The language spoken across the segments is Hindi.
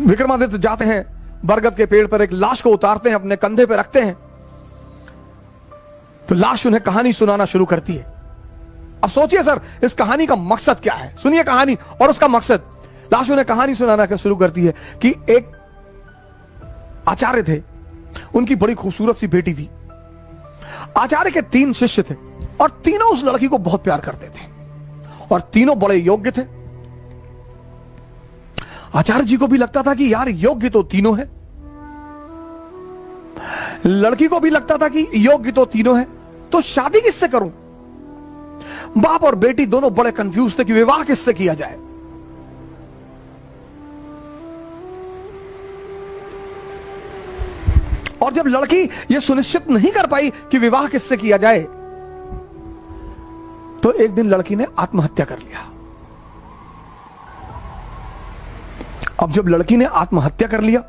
विक्रमादित्य जाते हैं, बरगद के पेड़ पर एक लाश को उतारते हैं, अपने कंधे पे रखते हैं, तो लाश उन्हें कहानी सुनाना शुरू करती है। अब सोचिए सर, इस कहानी का मकसद क्या है? सुनिए कहानी और उसका मकसद। लाश उन्हें कहानी सुनाना शुरू करती है कि एक आचार्य थे, उनकी बड़ी खूबसूरत सी बेटी थी। आचार्य के 3 शिष्य थे और तीनों उस लड़की को बहुत प्यार करते थे और तीनों बड़े योग्य थे। आचार्य जी को भी लगता था कि यार योग्य तो तीनों है, लड़की को भी लगता था कि योग्य तो तीनों है, तो शादी किससे करूं? बाप और बेटी दोनों बड़े कंफ्यूज थे कि विवाह किससे किया जाए। और जब लड़की यह सुनिश्चित नहीं कर पाई कि विवाह किससे किया जाए, तो एक दिन लड़की ने आत्महत्या कर लिया। अब जब लड़की ने आत्महत्या कर लिया,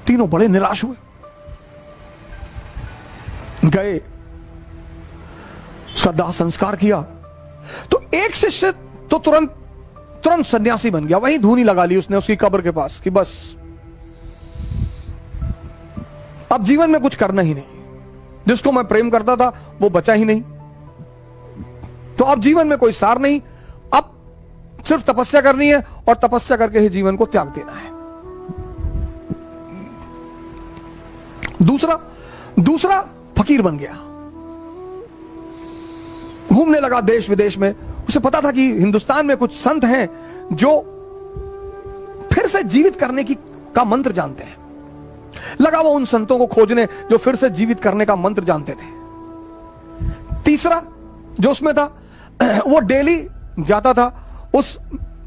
तीनों बड़े निराश हुए, गए, उसका दाह संस्कार किया। तो एक शिष्य तो तुरंत सन्यासी बन गया, वहीं धूनी लगा ली उसने उसकी कब्र के पास कि बस अब जीवन में कुछ करना ही नहीं, जिसको मैं प्रेम करता था वो बचा ही नहीं, तो अब जीवन में कोई सार नहीं, अब सिर्फ तपस्या करनी है और तपस्या करके ही जीवन को त्याग देना है। दूसरा फकीर बन गया, घूमने लगा देश विदेश में। उसे पता था कि हिंदुस्तान में कुछ संत हैं जो फिर से जीवित करने का मंत्र जानते हैं। लगा वो उन संतों को खोजने जो फिर से जीवित करने का मंत्र जानते थे। तीसरा जो उसमें था, वो डेली जाता था, उस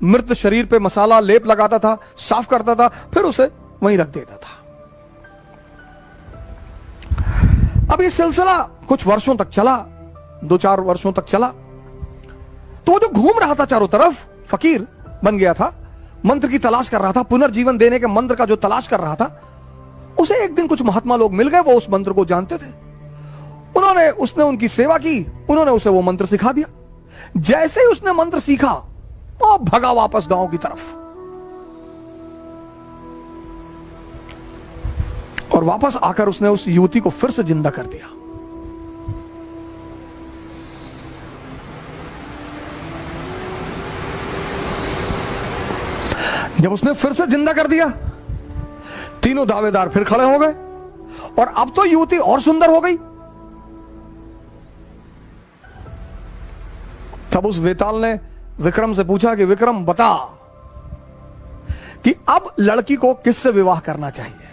मृत शरीर पे मसाला लेप लगाता था, साफ करता था, फिर उसे वहीं रख देता था। अब ये सिलसिला कुछ वर्षों तक चला, 2-4 वर्षों तक चला। तो जो घूम रहा था चारों तरफ, फकीर बन गया था, मंत्र की तलाश कर रहा था, पुनर्जीवन देने के मंत्र का जो तलाश कर रहा था, उसे एक दिन कुछ महात्मा लोग मिल गए, वो उस मंत्र को जानते थे। उसने उनकी सेवा की, उन्होंने उसे वो मंत्र सिखा दिया। जैसे ही उसने मंत्र सीखा, वो भगा वापस गांव की तरफ, और वापस आकर उसने उस युवती को फिर से जिंदा कर दिया। जब उसने फिर से जिंदा कर दिया, तीनों दावेदार फिर खड़े हो गए, और अब तो युवती और सुंदर हो गई। तब उस वेताल ने विक्रम से पूछा कि विक्रम बता कि अब लड़की को किससे विवाह करना चाहिए।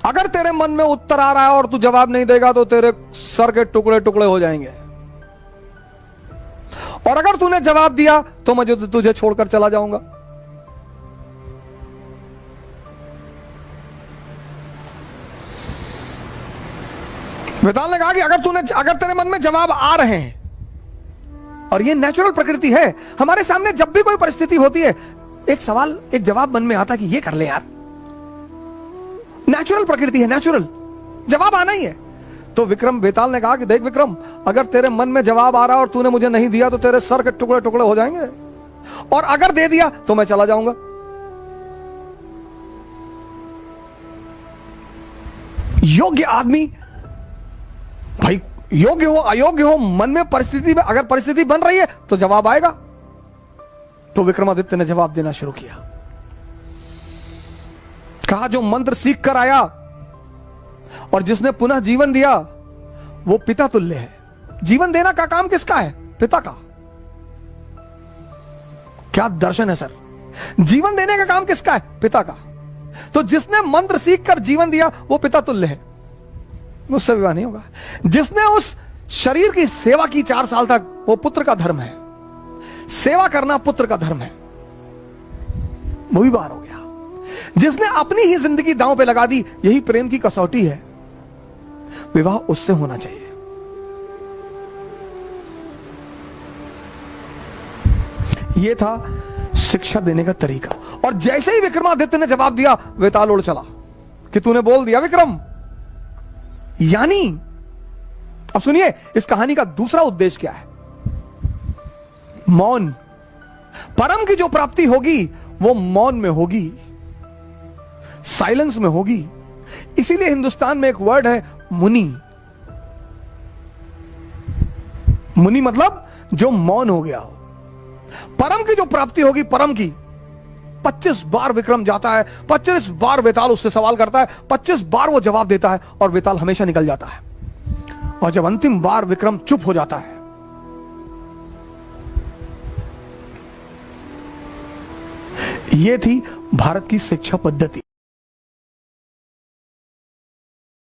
अगर तेरे मन में उत्तर आ रहा है और तू जवाब नहीं देगा तो तेरे सर के टुकड़े टुकड़े हो जाएंगे, और अगर तूने जवाब दिया तो मैं तुझे छोड़कर चला जाऊंगा। वेताल ने कहा कि अगर तेरे मन में जवाब आ रहे हैं, और ये नेचुरल प्रकृति है, हमारे सामने जब भी कोई परिस्थिति होती है, एक जवाब मन में आता है कि ये कर ले यार, नेचुरल प्रकृति है, नेचुरल जवाब आना ही है। तो वेताल ने कहा कि देख विक्रम, अगर तेरे मन में जवाब आ रहा है और तूने मुझे नहीं दिया तो तेरे सर के टुकड़े टुकड़े हो जाएंगे, और अगर दे दिया तो मैं चला जाऊंगा। योग्य आदमी, भाई योग्य हो अयोग्य हो, मन में परिस्थिति में अगर परिस्थिति बन रही है तो जवाब आएगा। तो विक्रमादित्य ने जवाब देना शुरू किया, कहा जो मंत्र सीख कर आया और जिसने पुनः जीवन दिया वो पिता तुल्य है। जीवन देना का काम किसका है? पिता का। क्या दर्शन है सर, जीवन देने का काम किसका है? पिता का। तो जिसने मंत्र सीख कर जीवन दिया वो पिता तुल्य है, उससे विवाह नहीं होगा। जिसने उस शरीर की सेवा की 4 साल तक, वो पुत्र का धर्म है, सेवा करना पुत्र का धर्म है, वो भी बाहर हो गया। जिसने अपनी ही जिंदगी दांव पे लगा दी, यही प्रेम की कसौटी है, विवाह उससे होना चाहिए। यह था शिक्षा देने का तरीका। और जैसे ही विक्रमादित्य ने जवाब दिया, वेताल उड़ चला कि तूने बोल दिया विक्रम। यानी अब सुनिए, इस कहानी का दूसरा उद्देश्य क्या है? मौन, परम की जो प्राप्ति होगी वो मौन में होगी, साइलेंस में होगी। इसीलिए हिंदुस्तान में एक वर्ड है मुनि। मुनि मतलब जो मौन हो गया हो। परम की जो प्राप्ति होगी, परम की 25 बार विक्रम जाता है, 25 बार वेताल उससे सवाल करता है, 25 बार वो जवाब देता है और वेताल हमेशा निकल जाता है। और जब अंतिम बार विक्रम चुप हो जाता है, यह थी भारत की शिक्षा पद्धति।